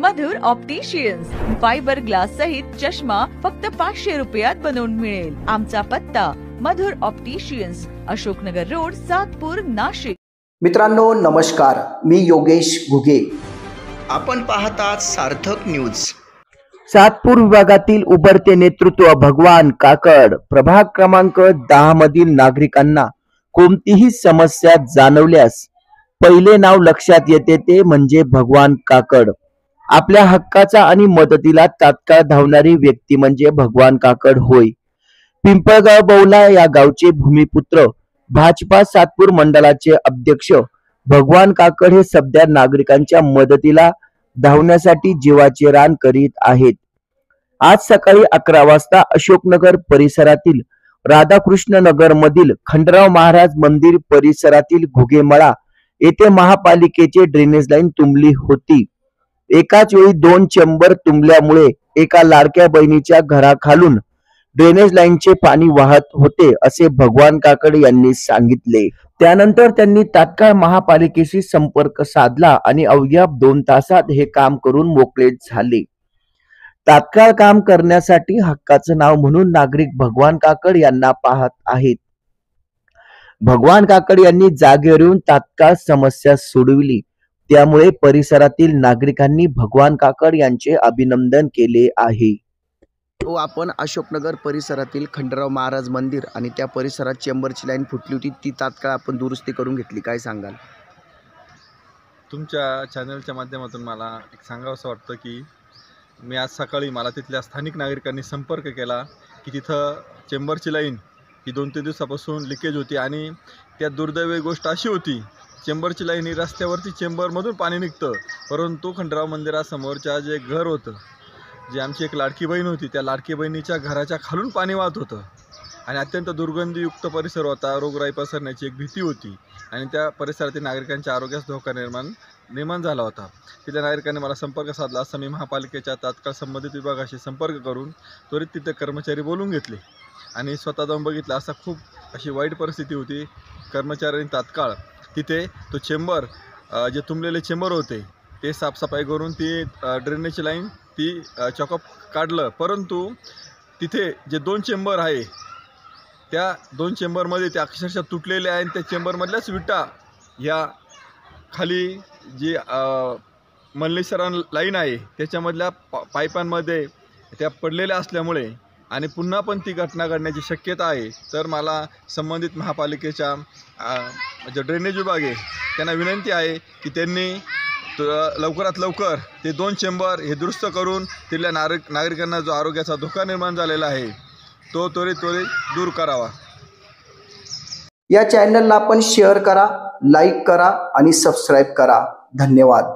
मधुर opticians fibre glass सहित चष्मा फक्त 500 रुपयात बनवून मिळेल। आमचा पत्ता मधुर ऑप्टिशियन्स, अशोकनगर रोड, सातपूर, नाशिक। मित्रांनो नमस्कार, मी योगेश घुगे। आपण पाहतात सार्थक न्यूज। सातपूर विभागातील उभरते नेतृत्व भगवान काकड। प्रभाग क्रमांक 10 मधील नागरिकांना कोणतीही समस्या जाणवल्यास पहिले नाव लक्षात येते ते म्हणजे भगवान काकड। आपल्या हक्काचा आणि मदतीला तात्काळ धावणारी व्यक्ती म्हणजे भगवान काकड होय। पिंपळगाव बौला या गावचे भूमिपुत्र, भाजपा सातपूर मंडळाचे अध्यक्ष भगवान काकड हे सध्या नागरिकांच्या मदतीला धावण्यासाठी जीवाचे रान करीत आहेत। आज सकाळी 11 वाजता अशोकनगर परिसरातील राधाकृष्ण नगर मधील खंडराव महाराज मंदिर परिसरातील घुगेमळा येथे महापालिकेचे ड्रेनेज लाईन तुंबली होती। एकाच वेळी 2 चेंबर तुंबल्यामुळे एका लाडक्या बहिणीच्या घराखालून ड्रेनेज लाईनचे पाणी वाहत होते असे भगवान काकड यांनी सांगितले। त्यानंतर त्यांनी तात्काळ महापालिकेशी संपर्क साधला आणि अवघ्या 2 तासात हे काम करून मोकळे झाले। तात्काळ काम करण्यासाठी हक्काचं नाव म्हणून नागरिक भगवान काकड यांना पाहत आहेत। भगवान काकड यांनी जागेवर येऊन तात्काळ समस्या सोडविली, त्यामुळे परिसरातील नागरिकांनी भगवान काकड यांचे अभिनंदन केले आहे। आपण अशोकनगर परिसरातील खंडराव महाराज मंदिर आणि त्या परिसरात चेंबरची लाईन फुटली होती, ती तात्काळ आपण दुरुस्ती करून घेतली, काय सांगाल? तुमच्या चॅनलच्या माध्यमातून मला एक सांगावंसं वाटतं की मी आज सकाळी मला तिथल्या स्थानिक नागरिकांनी संपर्क केला की तिथं चेंबरची लाईन ही 2-3 दिवसापासून लिकेज होती आणि त्यात दुर्दैवी गोष्ट अशी होती, चेंबरची लाईन ही रस्त्यावरती चेंबरमधून पाणी निघतं, परंतु खंडराव मंदिरासमोरच्या जे घर होतं, जी आमची एक लाडकी बहीण होती, त्या लाडकी बहिणीच्या घराच्या खालून पाणी वाहत होतं आणि अत्यंत दुर्गंधीयुक्त परिसर होता। रोगराई पसरण्याची एक भीती होती आणि त्या परिसरातील नागरिकांच्या आरोग्यास धोका निर्माण झाला होता। तिथल्या नागरिकांनी मला संपर्क साधला असता मी महापालिकेच्या तात्काळ संबंधित विभागाशी संपर्क करून त्वरित तिथे कर्मचारी बोलून घेतले आणि स्वतः जाऊन बघितलं असता खूप अशी वाईट परिस्थिती होती। कर्मचाऱ्यांनी तात्काळ तिथे तो चेंबर, जे तुंबलेले चेंबर होते ते साफसफाई करून ती ड्रेनेजची लाईन ती चॉकअप काढलं, परंतु तिथे जे 2 चेंबर आहे त्या 2 चेंबरमध्ये ते अक्षरशः तुटलेले आहे आणि त्या चेंबरमधल्याच विटा ह्या खाली जी मल्लेश्वरान लाईन आहे त्याच्यामधल्या पाईपांमध्ये त्या पडलेल्या असल्यामुळे आणि पुन्हा पण ती घटना घडण्याची शक्यता आहे। तर मला संबंधित महापालिकेच्या जो ड्रेनेज विभाग आहे त्यांना विनंती आहे की त्यांनी लवकरात लवकर ते 2 चेंबर हे दुरुस्त करून तिथल्या नागरिकांना जो आरोग्याचा धोका निर्माण झालेला आहे तो त्वरित दूर करावा। या चॅनलला आपण शेअर करा, लाईक करा आणि सबस्क्राईब करा। धन्यवाद।